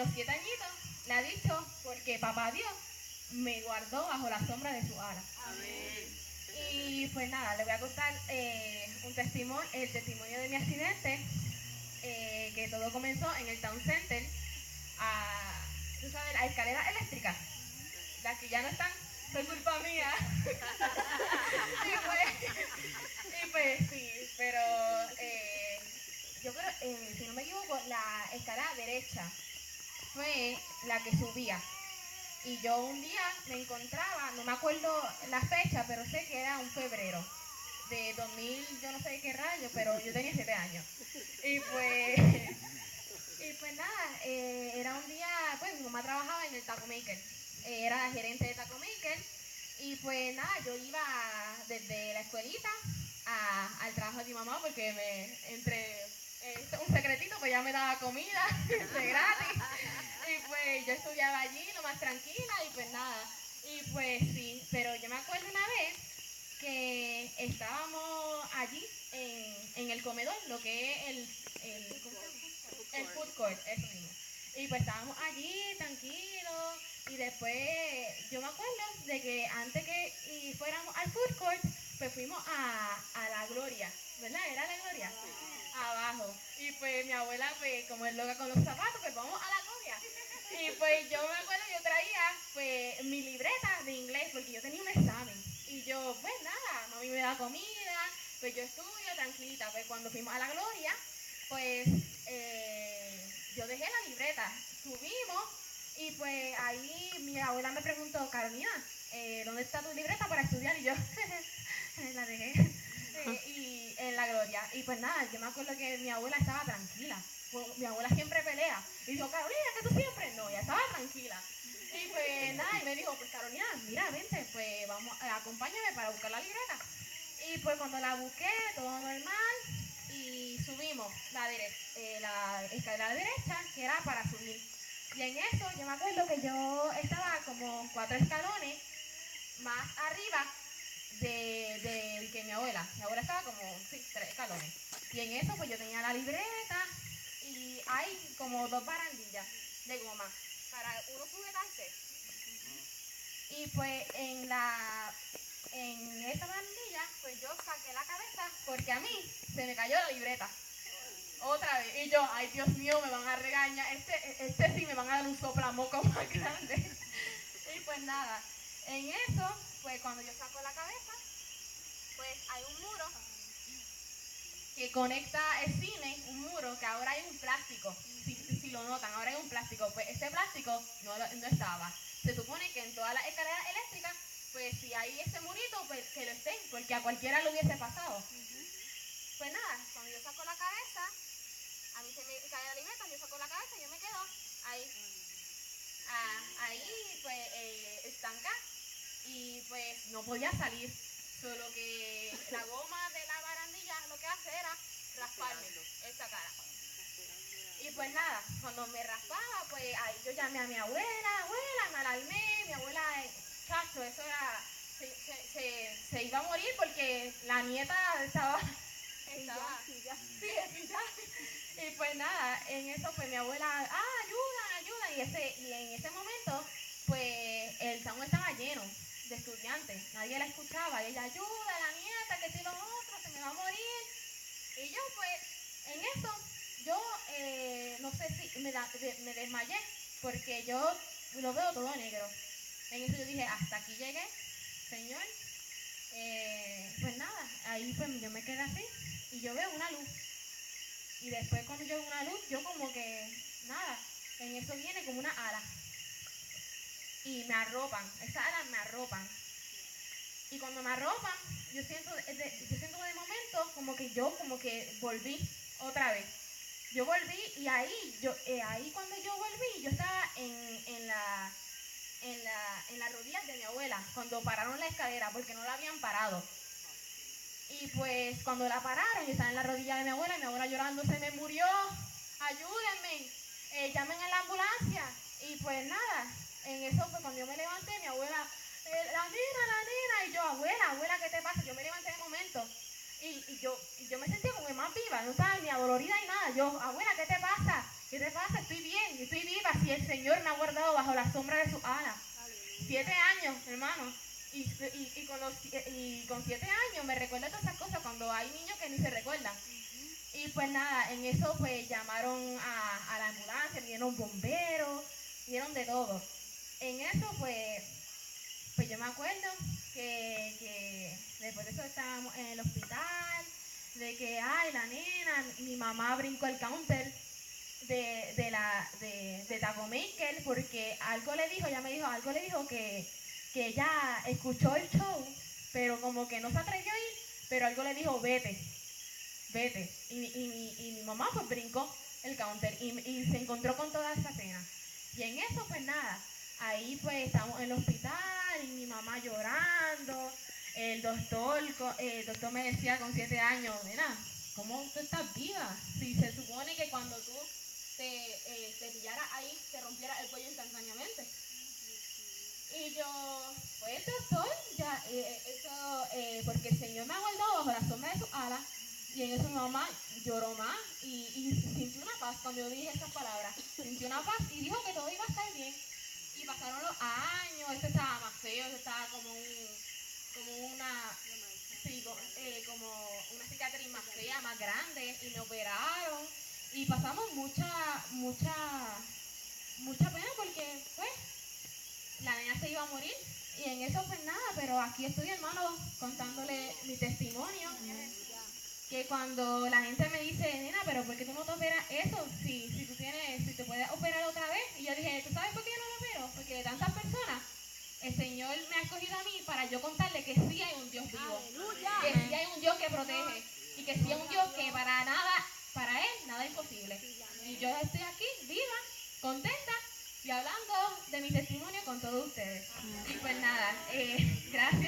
los 7 añitos le ha dicho porque papá Dios me guardó bajo la sombra de su ala. Amén. Y pues nada, le voy a contar el testimonio de mi accidente, que todo comenzó en el Town Center, tú sabes, las escaleras eléctricas, las que ya no están, fue culpa mía. y pues sí, pero yo creo, si no me equivoco, la escalera derecha fue la que subía. Y yo un día me encontraba, no me acuerdo la fecha, pero sé que era un febrero de 2000, yo no sé qué rayo, pero yo tenía 7 años. Y pues, y pues nada, era un día, pues mi mamá trabajaba en el Taco Maker, era gerente de Taco Maker. Y pues nada, yo iba desde la escuelita al trabajo de mi mamá porque un secretito, pues ya me daba comida de gratis. Y pues yo estudiaba allí lo más tranquila y pues nada. Y pues sí, pero yo me acuerdo una vez que estábamos allí en el comedor, lo que es el food court, eso mismo. Y pues estábamos allí tranquilos y después yo me acuerdo de que antes que fuéramos al food court, pues fuimos a la Gloria, ¿verdad? ¿Era la Gloria? Abajo. Y pues mi abuela, pues como es loca con los zapatos, pues vamos a la Gloria. Y pues yo me acuerdo, yo traía pues mi libreta de inglés porque yo tenía un examen. Y yo, pues nada, mami me da comida, pues yo estudio tranquilita. Pues cuando fuimos a la Gloria, pues yo dejé la libreta, subimos y pues ahí mi abuela me preguntó, Carolina, ¿dónde está tu libreta para estudiar? Y yo la dejé y en la Gloria. Y pues nada, yo me acuerdo que mi abuela estaba tranquila. Pues, mi abuela siempre pelea. Y dijo, Carolina, que tú siempre. No, ella estaba tranquila. Y pues nada, y me dijo, pues Carolina, mira, vente, pues vamos, acompáñame para buscar la libreta. Y pues cuando la busqué, todo normal, y subimos la escalera derecha, que era para subir. Y en eso yo me acuerdo que yo estaba como 4 escalones más arriba de que mi abuela. Mi abuela estaba como, sí, 3 escalones. Y en eso pues yo tenía la libreta y hay como 2 barandillas de goma para uno sujetarse. Y pues en esa barandilla pues yo saqué la cabeza porque a mí se me cayó la libreta. Otra vez. Y yo, ay Dios mío, me van a regañar. Este sí me van a dar un soplamoco más grande. Y pues nada, en eso, pues cuando yo saco la cabeza, pues hay un muro que conecta el cine, un muro que ahora hay un plástico. Si lo notan, ahora hay un plástico. Pues ese plástico no estaba. Se supone que en todas las escaleras eléctricas, pues si hay ese murito, pues que lo estén, porque a cualquiera lo hubiese pasado. Pues nada, cuando yo saco la cabeza, a mí se me cae la libreta, yo saco la cabeza y yo me quedo ahí. Ahí pues estanca y pues no podía salir, solo que la goma de la barandilla lo que hace era rasparme esta cara. Y pues nada, cuando me raspaba, pues ahí yo llamé a mi abuela, me alarmé, mi abuela, chacho, eso era, se iba a morir porque la nieta estaba sí, y pues nada, en eso pues mi abuela, ayuda, y en ese momento, pues el salón estaba lleno de estudiantes, nadie la escuchaba, y ella, ayuda a la nieta, que si lo otro, se me va a morir. Y yo pues, en eso, yo no sé si me desmayé, porque yo lo veo todo negro. En eso yo dije, hasta aquí llegué, señor. Pues nada, ahí pues yo me quedé así, y yo veo una luz. Y después cuando yo veo una luz, yo como que, nada, en eso viene como una ala. Y me arropan, esas alas me arropan. Y cuando me arropan, yo siento de momento como que volví otra vez. Yo volví y ahí cuando yo volví, yo estaba en las rodillas de mi abuela, cuando pararon la escalera, porque no la habían parado. Y pues cuando la pararon, yo estaba en la rodilla de mi abuela llorando, se me murió, ayúdenme, llamen a la ambulancia. Y pues nada, en eso fue cuando yo me levanté, mi abuela, la nena, y yo, abuela, ¿qué te pasa? Yo me levanté de momento. Y yo me sentía como que más viva, no estaba ni adolorida ni nada. Yo, abuela, ¿qué te pasa? ¿Qué te pasa? Estoy bien, estoy viva, si Señor me ha guardado bajo la sombra de sus alas. 7 años, hermano. Y con 7 años me recuerda todas esas cosas cuando hay niños que ni se recuerdan. Y pues nada, en eso pues llamaron a la ambulancia, vinieron bomberos, vinieron de todo. En eso pues yo me acuerdo que después de eso estábamos en el hospital, de que, ay, la nena, mi mamá brincó el counter de Taco Maker porque algo le dijo, ella me dijo, algo le dijo que ella escuchó el show, pero como que no se atrevió a ir, pero algo le dijo, vete, vete. Y mi mamá pues brincó el counter y se encontró con toda esa cena. Y en eso pues nada, ahí pues estamos en el hospital y mi mamá llorando. El doctor me decía con 7 años, nena, ¿cómo tú estás viva? Si se supone que cuando tú te pillaras ahí, te rompiera el cuello instantáneamente. Y yo, pues doctor, ya, porque el Señor me ha guardado bajo la sombra de sus alas. Y en eso mi mamá lloró más y sintió una paz cuando yo dije esas palabras. Sintió una paz y dijo que todo iba a estar bien. Y pasaron los años, este estaba más feo, este estaba como una, sí, como una cicatriz más fea, más grande, y me operaron. Y pasamos mucha pena porque, pues, la nena se iba a morir. Y en eso pues nada, pero aquí estoy, hermano, contándole mi testimonio. Que cuando la gente me dice, nena, pero ¿por qué tú no te operas eso? Si te puedes operar otra vez. Y yo dije, ¿tú sabes por qué yo no me opero? Porque de tantas personas, el Señor me ha escogido a mí para yo contarle que sí hay un Dios vivo. ¡Aleluya! Que sí hay un Dios que protege. Y que sí hay un Dios que para Él, nada es imposible. Y yo estoy aquí, viva, contenta y hablando de mi testimonio con todos ustedes. Y pues nada, gracias.